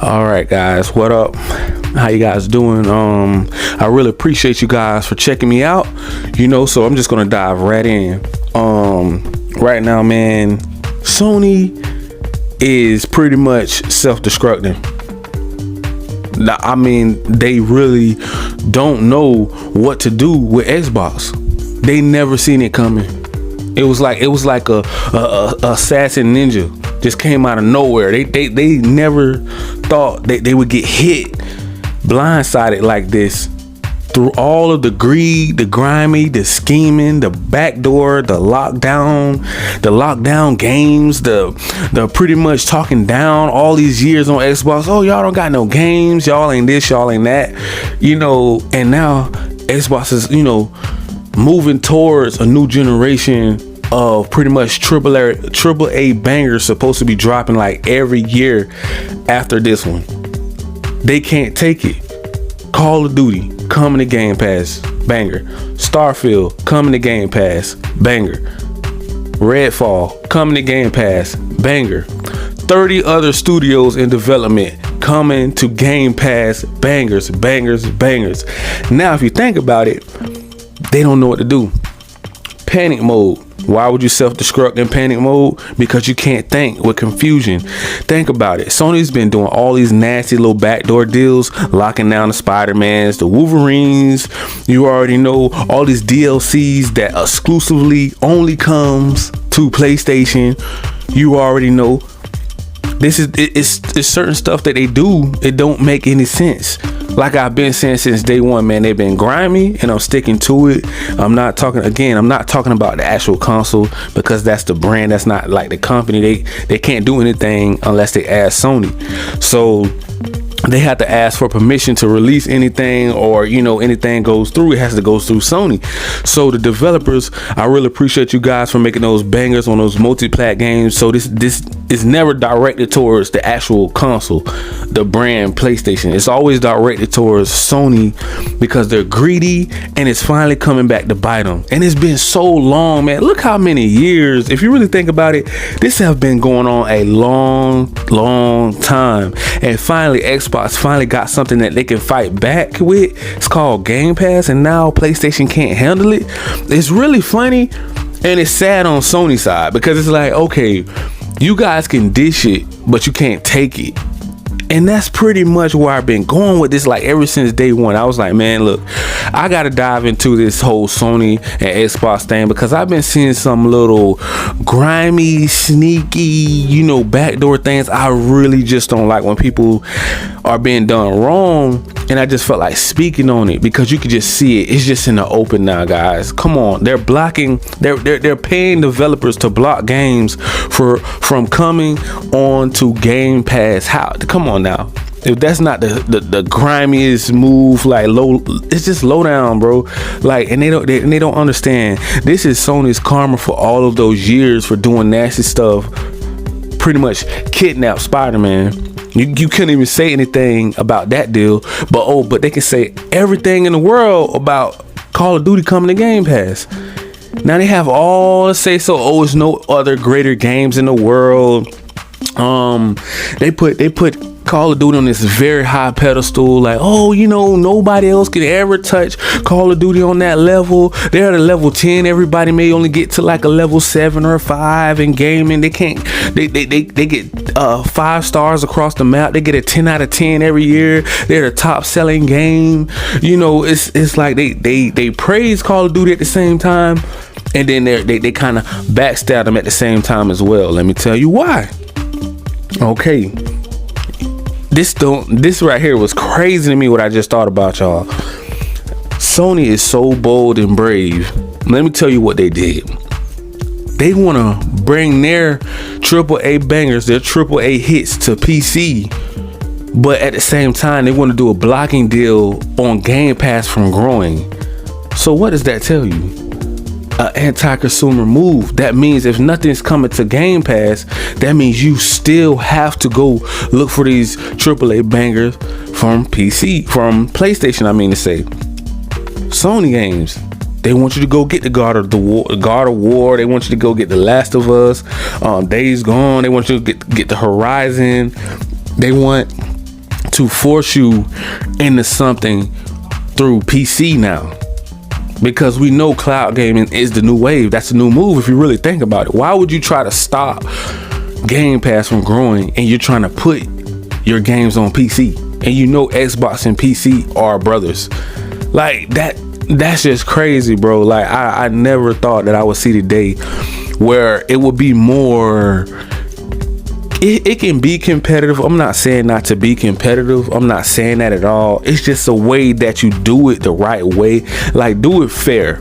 All right, guys, what up? How you guys doing? I really appreciate you guys for checking me out. So I'm just gonna dive right in. Right now, man, Sony is pretty much self-destructing. I mean, they really don't know what to do with Xbox. They never seen it coming. It was like a assassin ninja just came out of nowhere. They never thought they would get hit blindsided like this through all of the greed, the grimy, the scheming, the backdoor, the lockdown games, the pretty much talking down all these years on Xbox. Oh, y'all don't got no games, y'all ain't this, y'all ain't that, and now Xbox is moving towards a new generation of pretty much triple A bangers supposed to be dropping like every year after this one. They can't take it. Call of Duty coming to Game Pass, banger. Starfield coming to Game Pass, banger. Redfall coming to Game Pass, banger. 30 other studios in development coming to Game Pass, bangers. Now, if you think about it, they don't know what to do. Panic mode. Why would you self-destruct in panic mode? Because you can't think with confusion. Think about it. Sony's been doing all these nasty little backdoor deals, locking down the Spider-Mans, the Wolverines. You already know all these DLCs that exclusively only comes to PlayStation. You already know. It's certain stuff that they do. It don't make any sense. Like I've been saying since day one, man, they've been grimy and I'm sticking to it. I'm not talking about the actual console because that's the brand. That's not like the company. They can't do anything unless they ask Sony. So they have to ask for permission to release anything, or anything goes through, it has to go through Sony. So the developers, I really appreciate you guys for making those bangers on those multi-plat games. So this is never directed towards the actual console, the brand PlayStation. It's always directed towards Sony because they're greedy, and it's finally coming back to bite them. And it's been so long, man. Look how many years. If you really think about it, this have been going on a long time, and finally Xbox finally got something that they can fight back with. It's called Game Pass, and now PlayStation can't handle it. It's really funny, and it's sad on Sony's side because it's like, okay, you guys can dish it, but you can't take it. And that's pretty much where I've been going with this, like ever since day one. I was like, man, look, I gotta dive into this whole Sony and Xbox thing because I've been seeing some little grimy, sneaky, backdoor things. I really just don't like when people are being done wrong, and I just felt like speaking on it because you could just see it. It's just in the open now, guys. Come on, they're blocking. They're paying developers to block games from coming on to Game Pass. How? Come on now. If that's not the grimiest move, like it's just low down, bro. Like, and they don't understand. This is Sony's karma for all of those years for doing nasty stuff. Pretty much kidnap Spider-Man. You couldn't even say anything about that deal, but they can say everything in the world about Call of Duty coming to Game Pass. Now they have all to say so. Oh, there's no other greater games in the world. They put Call of Duty on this very high pedestal, like, oh, nobody else can ever touch Call of Duty on that level. They're at a level 10. Everybody may only get to like a level 7 or 5 in gaming. They can't. They get 5 stars across the map. They get a 10 out of 10 every year. They're the top selling game. It's like they praise Call of Duty at the same time, and then they kind of backstab them at the same time as well. Let me tell you why. Okay. This right here was crazy to me, what I just thought about, y'all. Sony is so bold and brave. Let me tell you what they did. They want to bring their AAA bangers, their AAA hits to PC, but at the same time, they want to do a blocking deal on Game Pass from growing. So what does that tell you? An anti-consumer move. That means if nothing's coming to Game Pass, that means you still have to go look for these AAA bangers from PlayStation. I mean to say, Sony games. They want you to go get the God of War. They want you to go get The Last of Us, Days Gone. They want you to get the Horizon. They want to force you into something through PC now, because we know cloud gaming is the new wave. That's a new move if you really think about it. Why would you try to stop Game Pass from growing and you're trying to put your games on PC, and you know Xbox and PC are brothers? Like that's just crazy, bro. Like I never thought that I would see the day where it would be more. It can be competitive. I'm not saying not to be competitive. I'm not saying that at all. It's just a way that you do it the right way. Like, do it fair.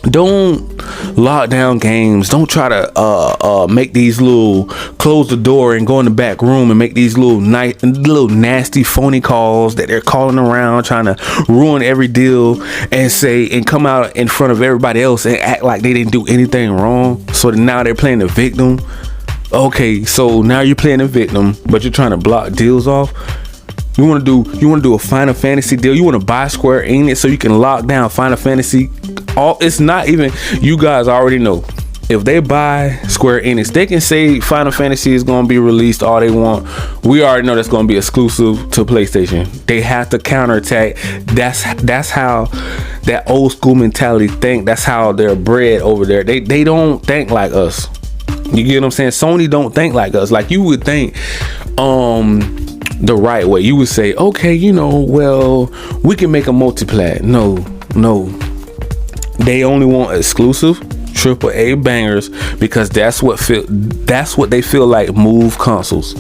Don't lock down games. Don't try to make these little, close the door and go in the back room and make these little nasty phony calls that they're calling around trying to ruin every deal and come out in front of everybody else and act like they didn't do anything wrong. So now they're playing the victim. Okay, so now you're playing a victim, but you're trying to block deals off. You want to do a Final Fantasy deal. You want to buy Square Enix so you can lock down Final Fantasy. It's not even, you guys already know. If they buy Square Enix, they can say Final Fantasy is going to be released all they want. We already know that's going to be exclusive to PlayStation. They have to counterattack. That's how that old school mentality think. That's how they're bred over there. They don't think like us. You get what I'm saying? Sony don't think like us. Like, you would think the right way. You would say, okay, well, we can make a multiplat. No. They only want exclusive AAA bangers because that's what they feel like move consoles.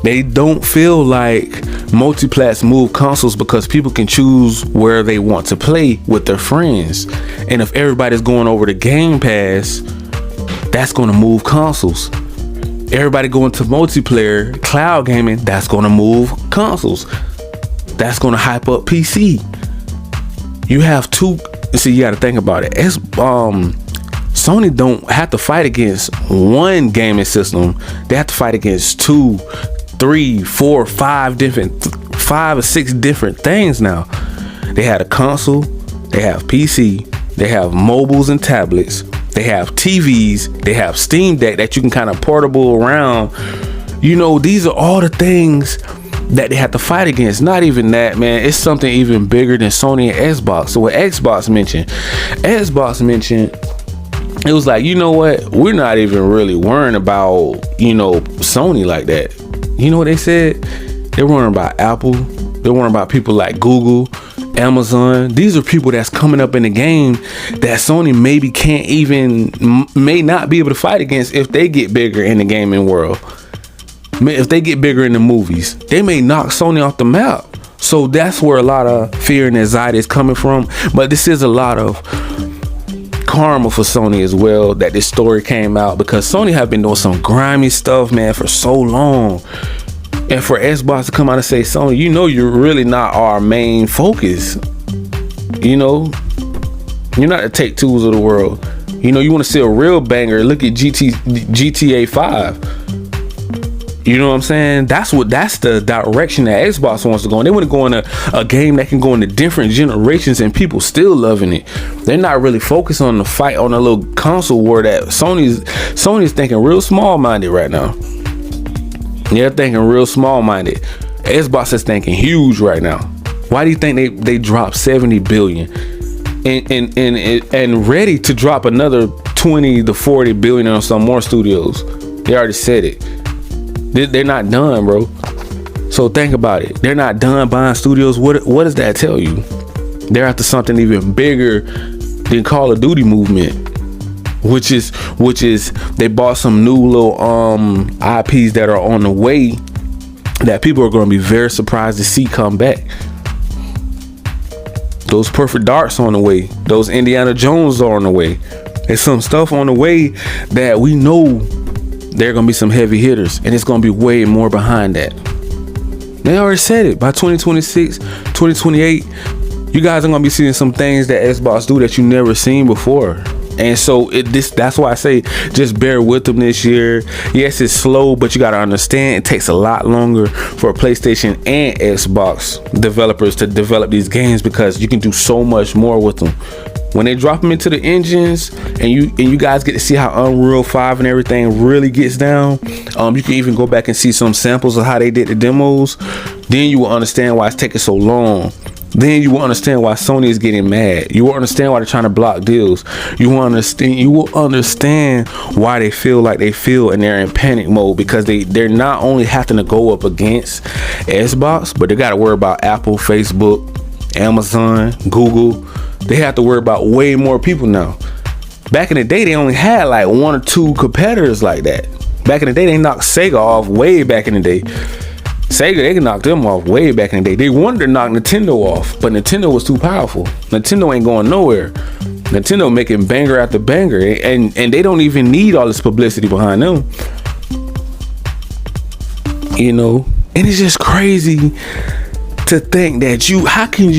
They don't feel like multiplats move consoles because people can choose where they want to play with their friends. And if everybody's going over to Game Pass, that's going to move consoles. Everybody going to multiplayer, cloud gaming, that's going to move consoles. That's going to hype up PC. You have two. See, you got to think about it. Sony don't have to fight against one gaming system. They have to fight against 2, 3, 4, 5 or 6 different things now. They had a console. They have PC. They have mobiles and tablets. They have TVs. They have Steam Deck that you can kind of portable around. These are all the things that they have to fight against. Not even that, man. It's something even bigger than Sony and Xbox. So what Xbox mentioned, it was like, you know what? We're not even really worrying about, Sony like that. You know what they said? They're worrying about Apple. They're worrying about people like Google, Amazon. These are people that's coming up in the game that Sony may not be able to fight against if they get bigger in the gaming world. If they get bigger in the movies, they may knock Sony off the map. So that's where a lot of fear and anxiety is coming from. But this is a lot of karma for Sony as well, that this story came out, because Sony have been doing some grimy stuff, man, for so long. And for Xbox to come out and say, Sony, you're really not our main focus. You're not the Take-Twos of the world. You want to see a real banger, look at GTA 5. You know what I'm saying? That's the direction that Xbox wants to go in. They want to go in a game that can go into different generations and people still loving it. They're not really focused on the fight on a little console war that Sony's thinking real small-minded right now. They're thinking real small-minded. Xbox is thinking huge right now. Why do you think they dropped $70 billion and ready to drop another 20 to 40 billion on some more studios? They already said it. They're not done, bro. So think about it. They're not done buying studios. What does that tell you? They're after something even bigger than Call of Duty movement, which is they bought some new little IPs that are on the way that people are going to be very surprised to see come back. Those Perfect Darks on the way. Those Indiana Jones are on the way. There's some stuff on the way that we know there are going to be some heavy hitters, and it's going to be way more behind that. They already said it. By 2026, 2028, you guys are going to be seeing some things that Xbox do that you never seen before. And so that's why I say just bear with them this year. Yes, it's slow, but you got to understand it takes a lot longer for PlayStation and Xbox developers to develop these games, because you can do so much more with them. when they drop them into the engines, and you guys get to see how Unreal 5 and everything really gets down. You can even go back and see some samples of how they did the demos. Then you will understand why it's taking so long. Then you will understand why Sony is getting mad. You will understand why they're trying to block deals. You will understand why they feel like they feel, and they're in panic mode, because they're not only having to go up against Xbox, but they got to worry about Apple, Facebook, Amazon, Google. They have to worry about way more people now. Back in the day, they only had like 1 or 2 competitors like that. Back in the day, they knocked Sega off way back in the day. Sega, they can knock them off way back in the day. They wanted to knock Nintendo off, but Nintendo was too powerful. Nintendo ain't going nowhere. Nintendo making banger after banger, and they don't even need all this publicity behind them. You know, and it's just crazy to think that how can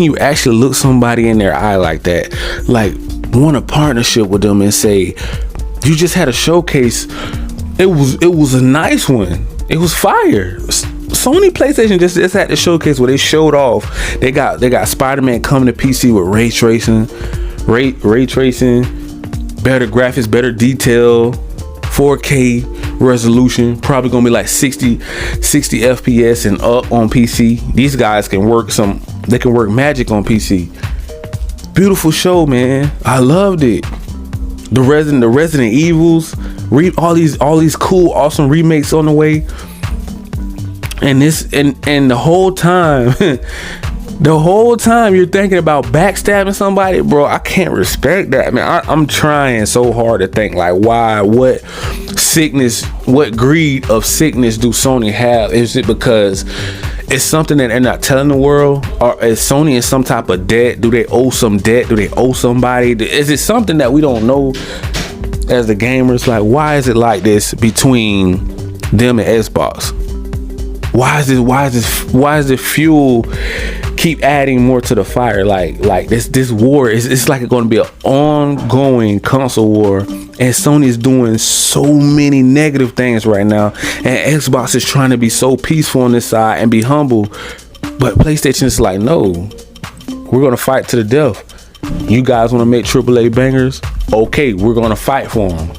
you actually look somebody in their eye like that, like want a partnership with them and say, you just had a showcase. It was a nice one. It was fire. Sony PlayStation just had the showcase where they showed off. They got Spider-Man coming to PC with ray tracing, better graphics, better detail, 4K resolution, probably gonna be like 60 FPS and up on PC. These guys can work magic on PC. Beautiful show, man. I loved it. The Resident Evils, all these cool, awesome remakes on the way. And the whole time, you're thinking about backstabbing somebody, bro. I can't respect that, man. I'm trying so hard to think, like, why, what greed of sickness do Sony have? Is it because it's something that they're not telling the world, or is Sony in some type of debt? Do they owe some debt? Do they owe somebody? Is it something that we don't know as the gamers? Like, why is it like this between them and Xbox? Why is this fuel keep adding more to the fire? Like this war it's like it's going to be an ongoing console war, and Sony is doing so many negative things right now, and Xbox is trying to be so peaceful on this side and be humble, but PlayStation is like, no, we're going to fight to the death. You guys want to make AAA bangers? Okay, we're going to fight for them.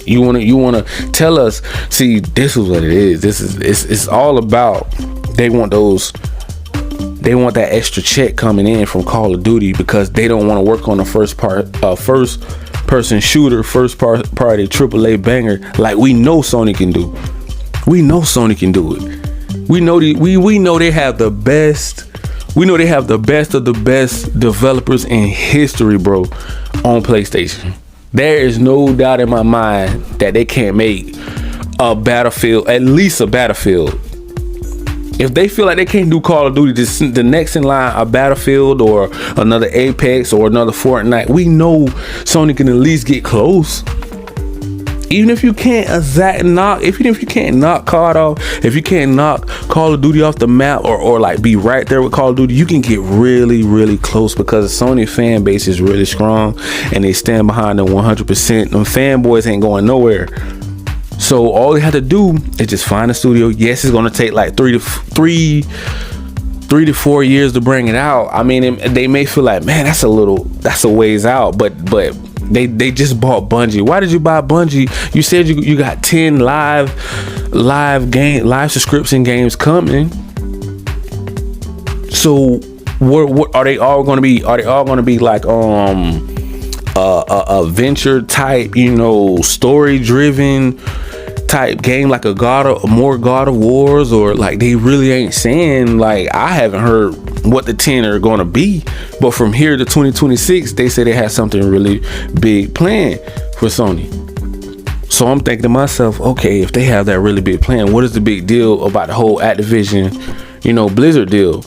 You want to tell us, see, this is what it is. It's all about, they want that extra check coming in from Call of Duty, because they don't want to work on a first person shooter, first party AAA banger like we know Sony can do. We know Sony can do it. We know they have the best. We know they have the best of the best developers in history, bro, on PlayStation. There is no doubt in my mind that they can't make a Battlefield, at least a Battlefield. If they feel like they can't do Call of Duty, the next in line, a Battlefield or another Apex or another Fortnite, we know Sony can at least get close. Even if you can't knock COD off, if you can't knock Call of Duty off the map, or like be right there with Call of Duty, you can get really, really close, because the Sony fan base is really strong and they stand behind them 100%. Them fanboys ain't going nowhere. So all they have to do is just find a studio. Yes, it's gonna take like 3 to 4 years to bring it out. I mean, they may feel like, man, that's a ways out, but they just bought Bungie. Why did you buy Bungie? You said you got 10 live subscription games coming. So what are they all going to be? Are they all going to be like a venture type, story driven type game, like more God of Wars, or like they really ain't saying? Like, I haven't heard what the 10 are going to be, but from here to 2026 they say they have something really big planned for Sony. So I'm thinking to myself, okay, if they have that really big plan, what is the big deal about the whole Activision Blizzard deal?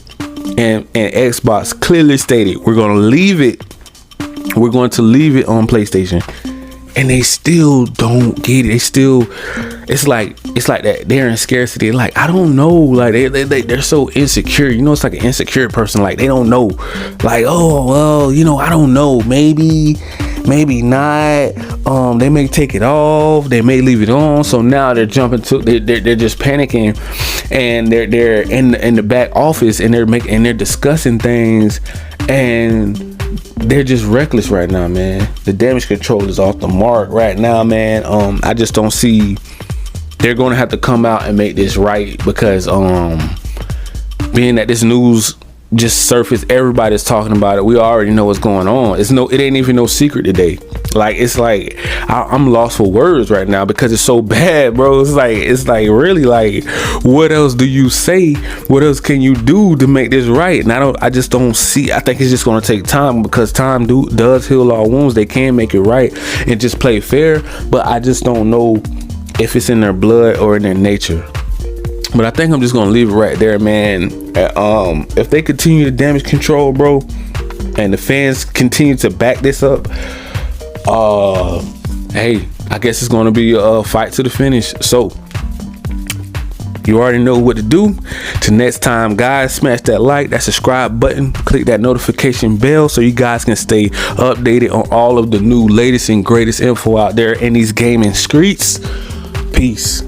And Xbox clearly stated, we're going to leave it on PlayStation, and they still don't get it. It's like that they're in scarcity. Like, I don't know, like they're so insecure. It's like an insecure person. Like, they don't know, like, oh well, I don't know, maybe not. They may take it off, they may leave it on. So now they're jumping to, they're just panicking, and they're in the back office, and they're discussing things, and they're just reckless right now, man. The damage control is off the mark right now, man. I just don't see. They're going to have to come out and make this right, because being that this news just surfaced, everybody's talking about it. We already know what's going on. It ain't even no secret today. Like, it's like I'm lost for words right now because it's so bad, bro. It's like really, like, what else do you say? What else can you do to make this right? And I just don't see. I think it's just going to take time, because time does heal all wounds. They can make it right and just play fair, but I just don't know if it's in their blood or in their nature. But I think I'm just gonna leave it right there, man. If they continue to damage control, bro, and the fans continue to back this up, hey, I guess it's gonna be a fight to the finish. So you already know what to do. Till next time, guys, smash that like, that subscribe button, click that notification bell so you guys can stay updated on all of the new, latest and greatest info out there in these gaming streets. Peace.